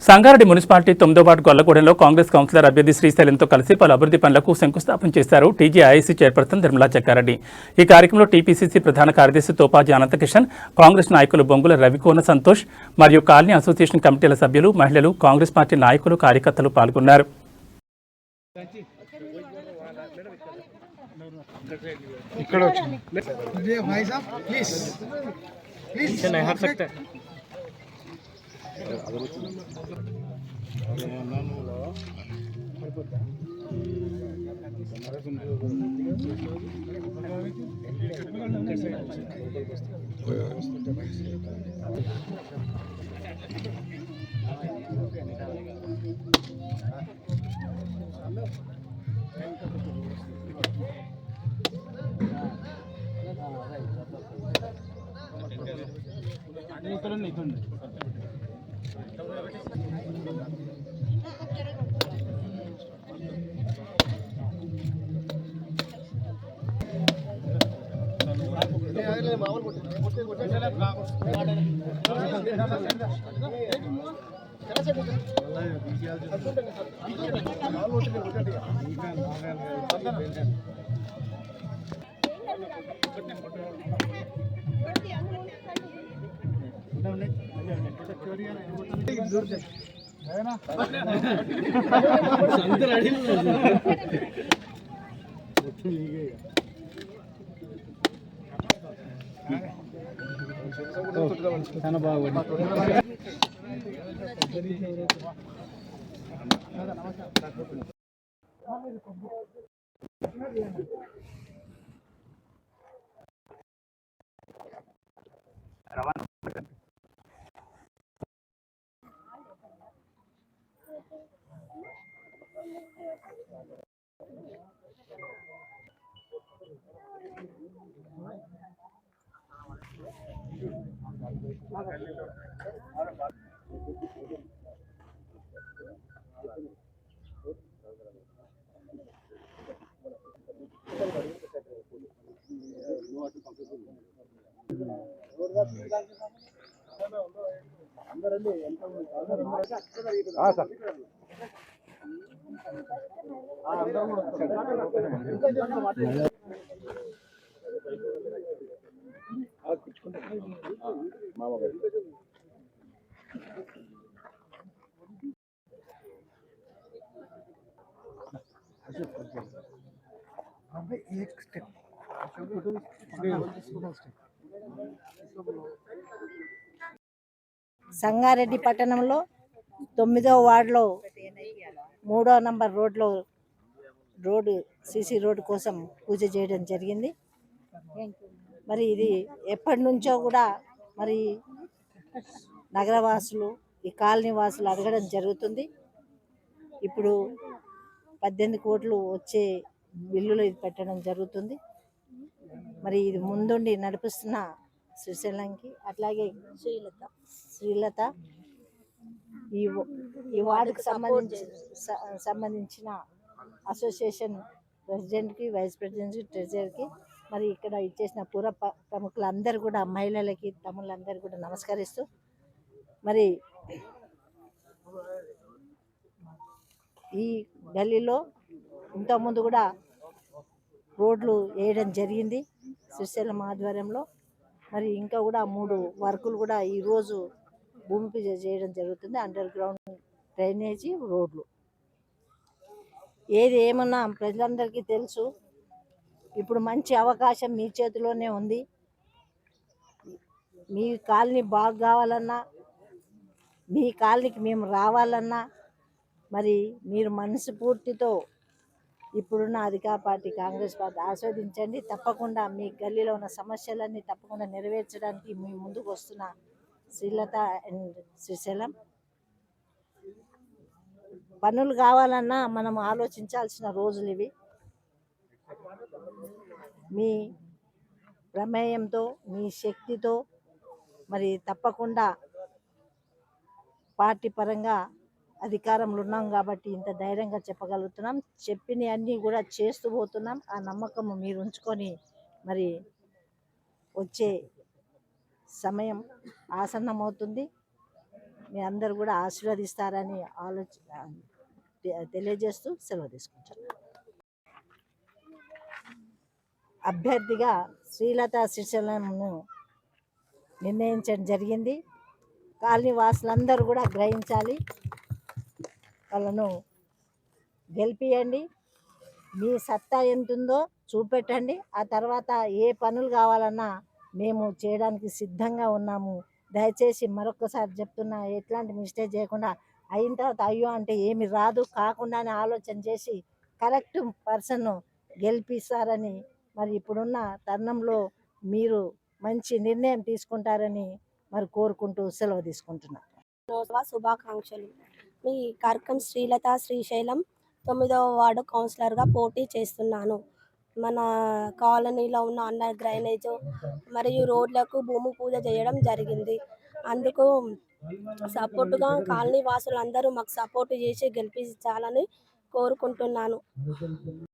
Sangareddy municipality 9వ ward గొల్లగూడెంలో Congress councillor అభ్యర్థి శ్రీశైలంతో కలిసి పలు అభివృద్ధి పనులకు శంకుస్థాపన చేశారు టీజీఐఐసీ చైర్పర్సన్ నిర్మలా చెక్కారెడ్డి. ఈ కార్యక్రమంలో టీపీసీసీ ప్రధాన కార్యదర్శి తోపాజీ అనంతకిషన్, కాంగ్రెస్ నాయకులు బొంగుల రవికోన సంతోష్ మరియు కాలనీ అసోసియేషన్ కమిటీల సభ్యులు, మహిళలు, కాంగ్రెస్ పార్టీ నాయకులు, కార్యకర్తలు పాల్గొన్నారు. సంగారెడ్డి పట్టణంలో 9వ వార్డులో 3వ నంబర్ రోడ్డు సీసీ రోడ్డు కోసం పూజ చేయడం జరిగింది. మరి ఇది ఎప్పటి నుంచో కూడా మరి నగరవాసులు, ఈ కాలనీ వాసులు అడగడం జరుగుతుంది. ఇప్పుడు 18 కోట్లు వచ్చే బిల్లులు ఇది పెట్టడం జరుగుతుంది. మరి ఇది ముందుండి నడిపిస్తున్న శ్రీశైలంకి, అట్లాగే శ్రీలత ఈ వార్డుకు సంబంధించిన అసోసియేషన్ ప్రెసిడెంట్కి, వైస్ ప్రెసిడెంట్కి, ట్రెజరర్కి, మరి ఇక్కడ ఇచ్చేసిన పూర్వ ప్రముఖులందరూ కూడా, మహిళలకి, తమ్ముళ్ళందరూ కూడా నమస్కరిస్తూ, మరి ఈ గల్లీలో ఇంతకుముందు కూడా రోడ్లు వేయడం జరిగింది శ్రీశైలం ఆధ్వర్యంలో. మరి ఇంకా కూడా 3 వర్కులు కూడా ఈరోజు భూమి పూజ చేయడం జరుగుతుంది. అండర్ గ్రౌండ్ డ్రైనేజీ, రోడ్లు. ఏది ఏమన్నా ప్రజలందరికీ తెలుసు. ఇప్పుడు మంచి అవకాశం మీ చేతిలోనే ఉంది. మీ కాలనీ బాగా కావాలన్నా, మీ కాలనీకి మేము రావాలన్నా, మరి మీరు మనస్ఫూర్తితో ఇప్పుడున్న అధికార పార్టీ కాంగ్రెస్ పార్టీ ఆస్వాదించండి. తప్పకుండా మీ గల్లీలో ఉన్న సమస్యలన్నీ తప్పకుండా నెరవేర్చడానికి మీ ముందుకు వస్తున్న శ్రీలత అండ్ శ్రీశైలం. పనులు కావాలన్నా మనం ఆలోచించాల్సిన రోజులు ఇవి. మీ ప్రమేయంతో, మీ శక్తితో మరి తప్పకుండా పార్టీ పరంగా అధికారంలో ఉన్నాం కాబట్టి ఇంత ధైర్యంగా చెప్పగలుగుతున్నాం. చెప్పినవి అన్నీ కూడా చేస్తూ పోతున్నాం. ఆ నమ్మకం మీరు ఉంచుకొని మరి వచ్చే సమయం ఆసన్నమవుతుంది. మీ అందరూ కూడా ఆశీర్వదిస్తారని తెలియజేస్తూ సెలవు తీసుకుంటాను. అభ్యర్థిగా శ్రీలత శ్రీశైలంను నిర్ణయించడం జరిగింది. కాలనీ వాసులందరూ కూడా గ్రహించాలి, వాళ్ళను గెలిపియండి, మీ సత్తా ఎంతుందో చూపెట్టండి. ఆ తర్వాత ఏ పనులు కావాలన్నా మేము చేయడానికి సిద్ధంగా ఉన్నాము. దయచేసి మరొకసారి చెప్తున్నా, ఎట్లాంటి మిస్టేక్ చేయకుండా అయిన తర్వాత అయ్యో అంటే ఏమి రాదు కాకుండానే ఆలోచన చేసి కరెక్ట్ పర్సన్ను గెలిపిస్తారని, మరి ఇప్పుడున్న తరుణంలో మీరు మంచి నిర్ణయం తీసుకుంటారని మరి కోరుకుంటూ సెలవు తీసుకుంటున్నాను. శుభాకాంక్షలు. మీ కార్యక్రమం శ్రీలత శ్రీశైలం 9వ వార్డు కౌన్సిలర్గా పోటీ చేస్తున్నాను. మన కాలనీలో ఉన్న అండర్ డ్రైనేజ్ మరియు రోడ్లకు భూమి పూజ చేయడం జరిగింది. అందుకు సపోర్టుగా కాలనీ వాసులందరూ మాకు సపోర్ట్ చేసి గెలిపించాలని కోరుకుంటున్నాను.